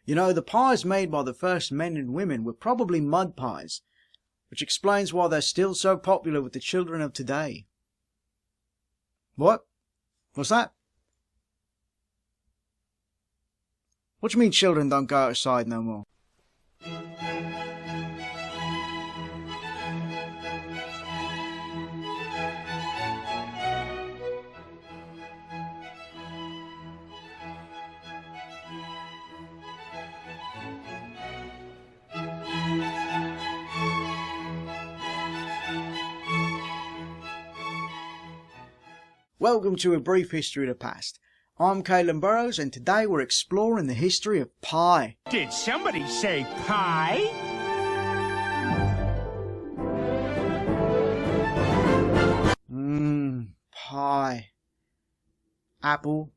You know, the pies made by the first men and women were probably mud pies, which explains why they're still so popular with the children of today. What? What's that? What do you mean children don't go outside no more? Welcome to A Brief History of the Past. I'm Kaelan Burrows, and today we're exploring the history of pie. Did somebody say pie? Pie. Apple,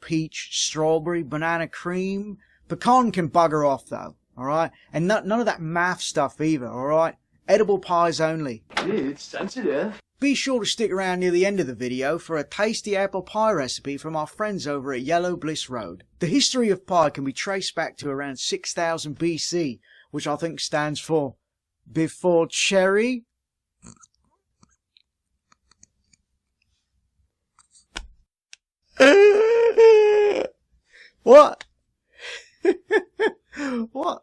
peach, strawberry, banana cream. Pecan can bugger off though, alright? And none of that math stuff either, alright? Edible pies only. It's sensitive. Be sure to stick around near the end of the video for a tasty apple pie recipe from our friends over at Yellow Bliss Road. The history of pie can be traced back to around 6000 BC, which I think stands for before cherry. What? What? What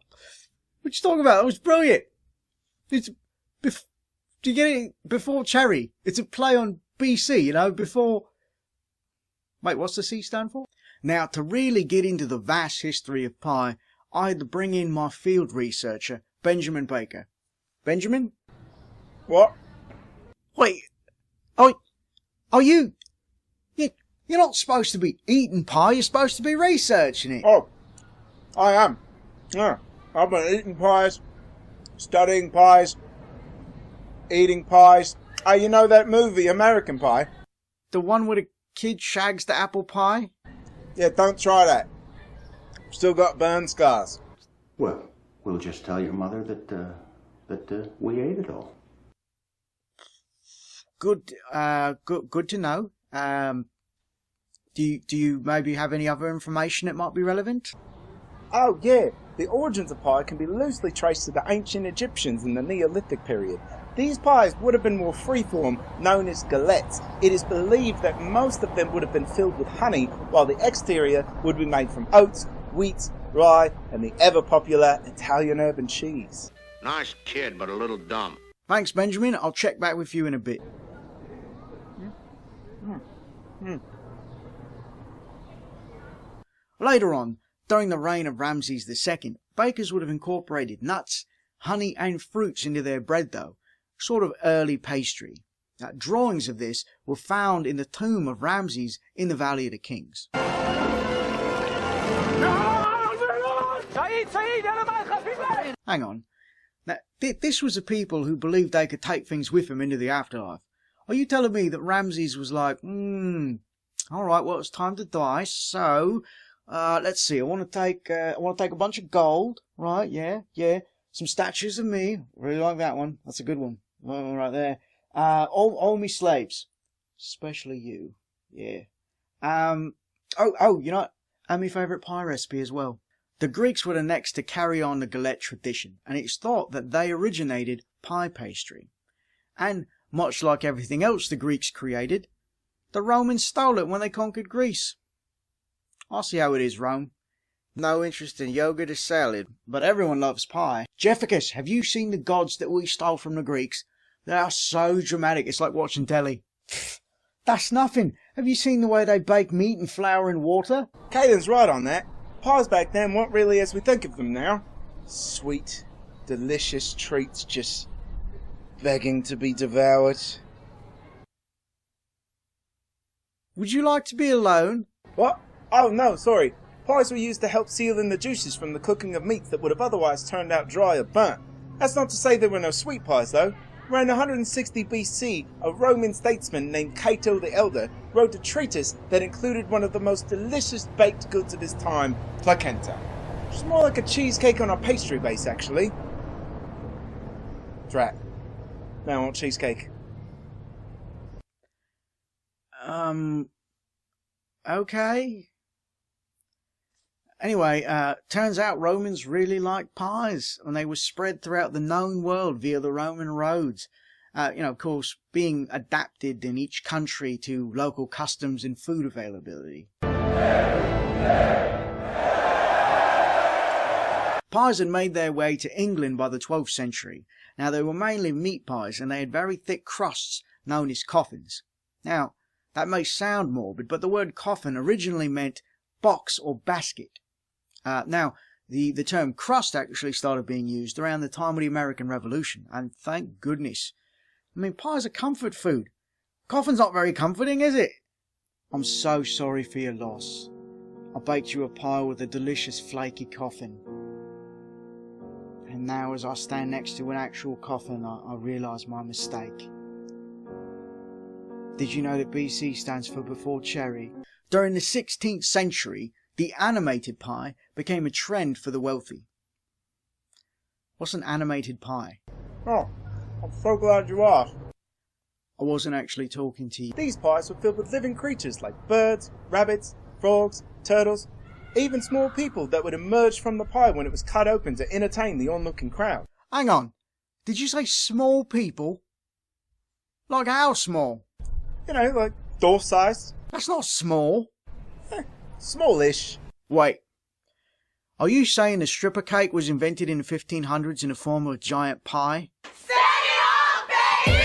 you talking about? That was brilliant. It's do you get it? Before cherry. It's a play on BC, you know, before... Wait, what's the C stand for? Now, to really get into the vast history of pie, I had to bring in my field researcher, Benjamin Baker. Benjamin? What? Wait, are you... You're not supposed to be eating pie, you're supposed to be researching it. Oh, I am. Yeah, I've been eating pies, studying pies, eating pies. Oh, you know that movie, American Pie? The one where the kid shags the apple pie? Yeah, don't try that. Still got burn scars. Well, we'll just tell your mother that we ate it all. Good to know. Do you maybe have any other information that might be relevant? Oh, yeah. The origins of pie can be loosely traced to the ancient Egyptians in the Neolithic period. These pies would have been more freeform, known as galettes. It is believed that most of them would have been filled with honey, while the exterior would be made from oats, wheat, rye, and the ever-popular Italian urban cheese. Nice kid, but a little dumb. Thanks, Benjamin. I'll check back with you in a bit. Later on, during the reign of Ramses II, bakers would have incorporated nuts, honey and fruits into their bread dough, sort of early pastry. Now, drawings of this were found in the tomb of Ramses in the Valley of the Kings. Hang on. Now, this was a people who believed they could take things with them into the afterlife. Are you telling me that Ramses was like, alright, well, it's time to die, so... let's see. I want to take a bunch of gold, right? Yeah. Some statues of me. Really like that one. That's a good one. Right there. All me slaves, especially you. Yeah. You know what? And my favourite pie recipe as well. The Greeks were the next to carry on the galette tradition, and it's thought that they originated pie pastry. And much like everything else the Greeks created, the Romans stole it when they conquered Greece. I see how it is, Rome. No interest in yogurt or salad, but everyone loves pie. Jefficus, have you seen the gods that we stole from the Greeks? They are so dramatic, it's like watching telly. That's nothing. Have you seen the way they bake meat and flour in water? Kaelan's right on that. Pies back then weren't really as we think of them now. Sweet, delicious treats just begging to be devoured. Would you like to be alone? What? Oh, no, sorry. Pies were used to help seal in the juices from the cooking of meats that would have otherwise turned out dry or burnt. That's not to say there were no sweet pies, though. Around 160 BC, a Roman statesman named Cato the Elder wrote a treatise that included one of the most delicious baked goods of his time, placenta. Which is more like a cheesecake on a pastry base, actually. Drat. Now I want cheesecake. Okay. Anyway, turns out Romans really liked pies, and they were spread throughout the known world via the Roman roads. Of course, being adapted in each country to local customs and food availability. Pies had made their way to England by the 12th century. Now, they were mainly meat pies, and they had very thick crusts known as coffins. Now, that may sound morbid, but the word coffin originally meant box or basket. Now, the term crust actually started being used around the time of the American Revolution, and thank goodness. I mean, pie's a comfort food. Coffin's not very comforting, is it? I'm so sorry for your loss. I baked you a pie with a delicious flaky coffin. And now as I stand next to an actual coffin, I realise my mistake. Did you know that BC stands for before cherry? During the 16th century, the animated pie became a trend for the wealthy. What's an animated pie? Oh, I'm so glad you asked. I wasn't actually talking to you. These pies were filled with living creatures like birds, rabbits, frogs, turtles, even small people that would emerge from the pie when it was cut open to entertain the onlooking crowd. Hang on, did you say small people? Like how small? You know, like door-sized. That's not small. Smallish. Wait, are you saying the stripper cake was invented in the 1500s in the form of a giant pie? Set it off, baby!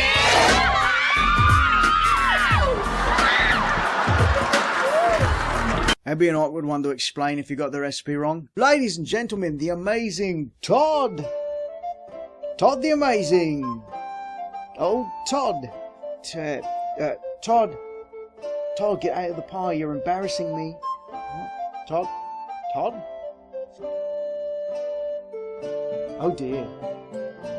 That'd be an awkward one to explain if you got the recipe wrong. Ladies and gentlemen, the amazing Todd. Todd the Amazing. Oh, Todd. Todd. Todd, get out of the pie. You're embarrassing me. Todd? Todd? Oh dear.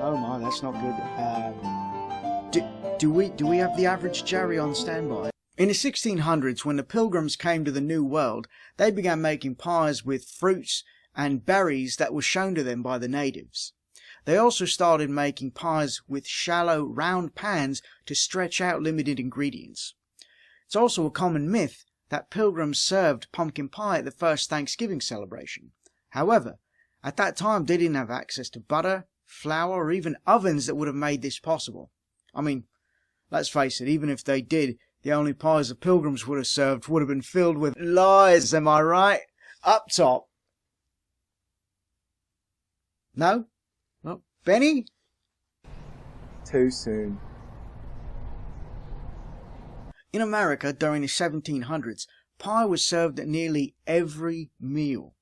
Oh my, that's not good. Do we have the average Jerry on standby? In the 1600s, when the Pilgrims came to the New World, they began making pies with fruits and berries that were shown to them by the natives. They also started making pies with shallow, round pans to stretch out limited ingredients. It's also a common myth that Pilgrims served pumpkin pie at the first Thanksgiving celebration. However, at that time they didn't have access to butter, flour, or even ovens that would have made this possible. I mean, let's face it, even if they did, the only pies the Pilgrims would have served would have been filled with lies, am I right? Up top. No? Well, Benny? Too soon. In America, during the 1700s, pie was served at nearly every meal.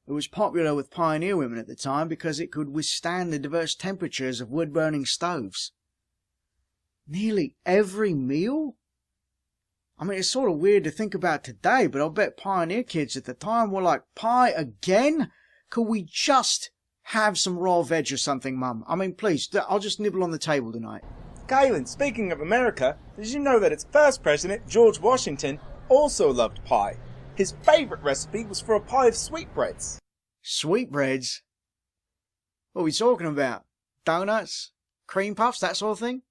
It was popular with pioneer women at the time because it could withstand the diverse temperatures of wood-burning stoves. Nearly every meal? I mean, it's sort of weird to think about today, but I'll bet pioneer kids at the time were like, pie again? Could we just have some raw veg or something, Mum? I mean, please, I'll just nibble on the table tonight. Kaelan, speaking of America, did you know that its first president, George Washington, also loved pie? His favourite recipe was for a pie of sweetbreads. Sweetbreads? What are we talking about? Donuts? Cream puffs? That sort of thing?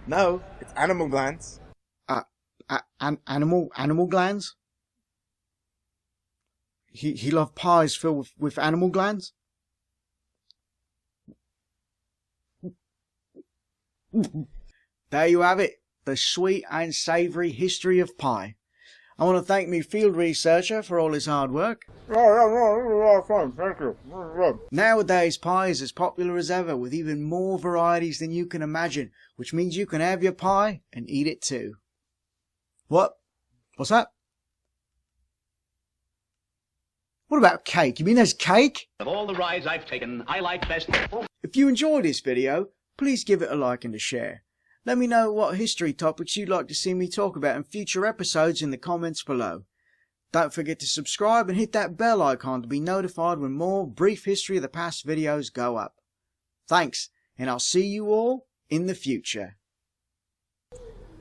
No, it's animal glands. Animal glands? He loved pies filled with animal glands? There you have it, the sweet and savoury history of pie. I want to thank my field researcher for all his hard work. Thank you. Nowadays, pie is as popular as ever, with even more varieties than you can imagine, which means you can have your pie and eat it too. What? What's that? What about cake? You mean there's cake? Of all the rides I've taken, I like best... If you enjoyed this video, please give it a like and a share. Let me know what history topics you'd like to see me talk about in future episodes in the comments below. Don't forget to subscribe and hit that bell icon to be notified when more brief history of the past videos go up. Thanks, and I'll see you all in the future.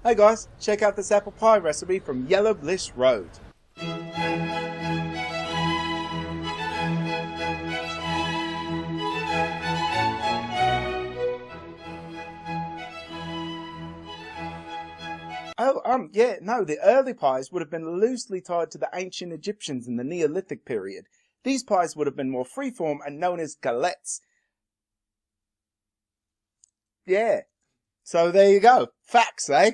Hey guys, check out this apple pie recipe from Yellow Bliss Road. The early pies would have been loosely tied to the ancient Egyptians in the Neolithic period. These pies would have been more freeform and known as galettes. Yeah. So there you go. Facts, eh?